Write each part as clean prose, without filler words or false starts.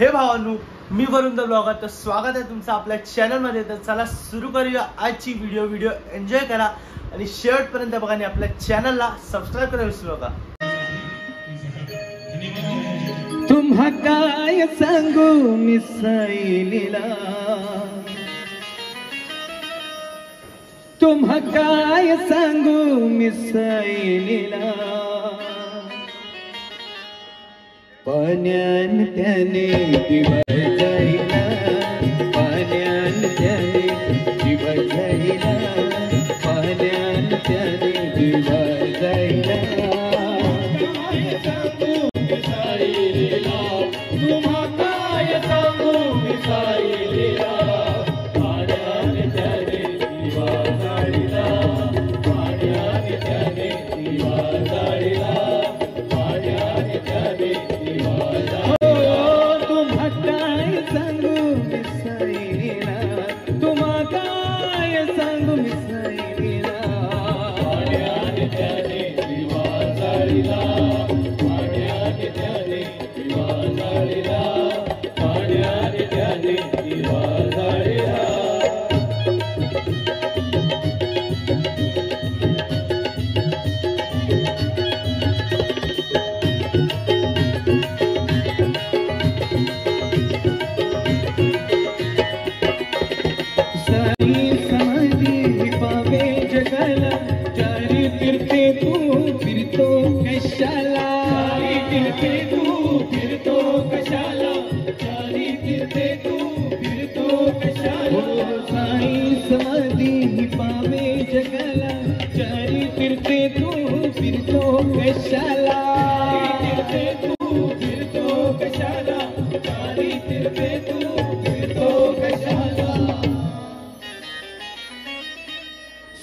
हे भावांनो, मी वरुण the blogger. तर स्वागत आहे तुमचं आपल्या चॅनलमध्ये. तर चला सुरू करूया आजची व्हिडिओ एन्जॉय करा आणि शेवटपर्यंत बघा आणि आपल्या चॅनलला सबस्क्राईब करायला विसरू नका. तुम्हा काय सांगू मिसळीला, तुम्हा काय सांगू मिसळीला, पाण्यान त्याने दिवस जाईला, पाण्यान त्याने दिवस जाईला, पाण्यान त्याने दिवस जाईला. तुम्हा काय सांगू मिसळीला, पाण्यान त्याने दिवस जाईला, पाण्यान त्याने दिवस जाईला, पाण्यान त्याने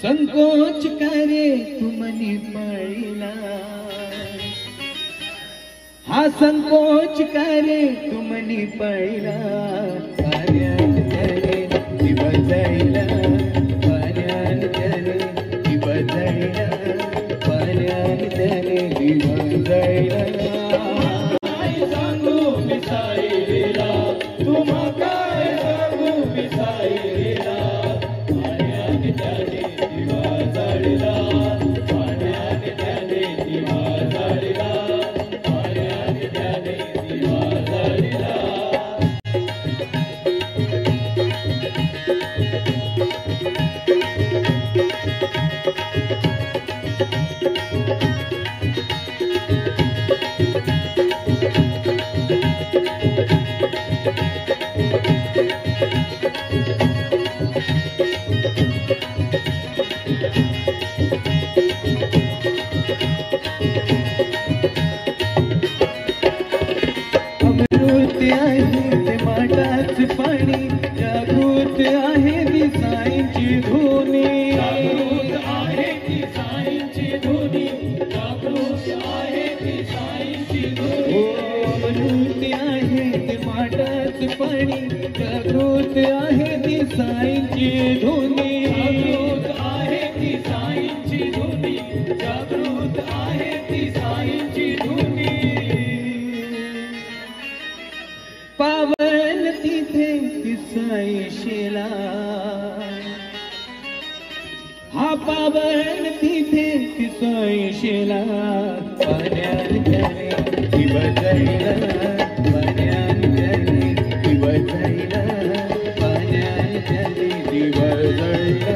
संकोच करे तुमनी पळीला, हा संकोच करे तुमनी पळीला, पाण्यान त्याने दिवस जाईला, पाण्यान त्याने दिवस जाईला, पाण्यान त्याने दिवस जाईला. काय सांगू मिसळीला, तुम्हा काय सांगू मिसळीला, पाण्यान त्याने दिवस जाईला, पाण्यान त्याने दिवस जाईला, पाण्यान त्याने दिवस जाईला. अमृत आहे ते माटाच पाणी, जागृत आहे ती साईंची धुनी, जागृत आहे ती साईंची धुनी, जागृत आहे ती साईंची धुनी. अमृत आहे ते माटाच पाणी, जागृत आहे ती साईंची धुनी, जागृत आहे ती साईंची धुनी, जागृत आहे ती साईंची धुनी. पावन तिथे साईशिला, हा पावन तिथे साईशिला, पाण्यान त्याने दिवस जाईला, पाण्यान त्याने दिवस जाईला, पाण्यान त्याने दिवस जाईला.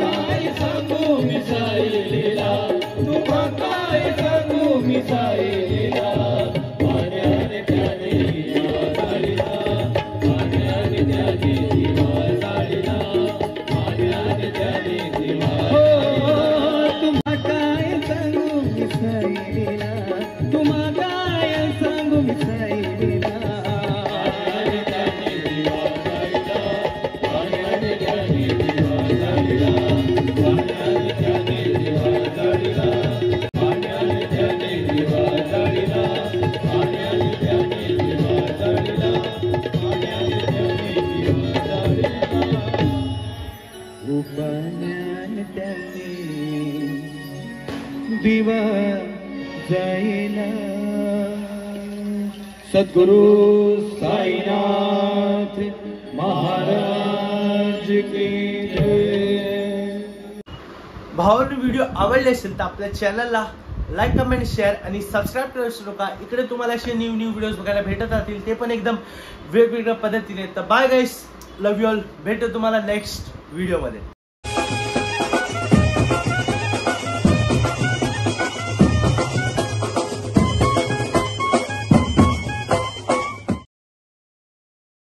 काय सांगू मिसळीला, तुम्हा काय सांगू मिसळीला, पाण्यान त्याने दिवस जाईला, पाण्यान त्याने दिवस जाईला, पाण्यान त्याने दिवस जाईला. तुम्हा काय सांगू मिसळीला, तुम्हा काय सांगू सद्गुरु साईनाथ महाराज की जय. भावांनो, व्हिडिओ आवडले असेल तर आपल्या चॅनलला लाईक, कमेंट, शेअर आणि सबस्क्राईब करायला विसरू नका. इकडे तुम्हाला असे न्यू व्हिडिओज बघायला भेटत राहतील, ते पण एकदम वेगवेगळ्या पद्धतीने. तर bye guys, love you all. भेटू तुम्हाला नेक्स्ट व्हिडिओमध्ये.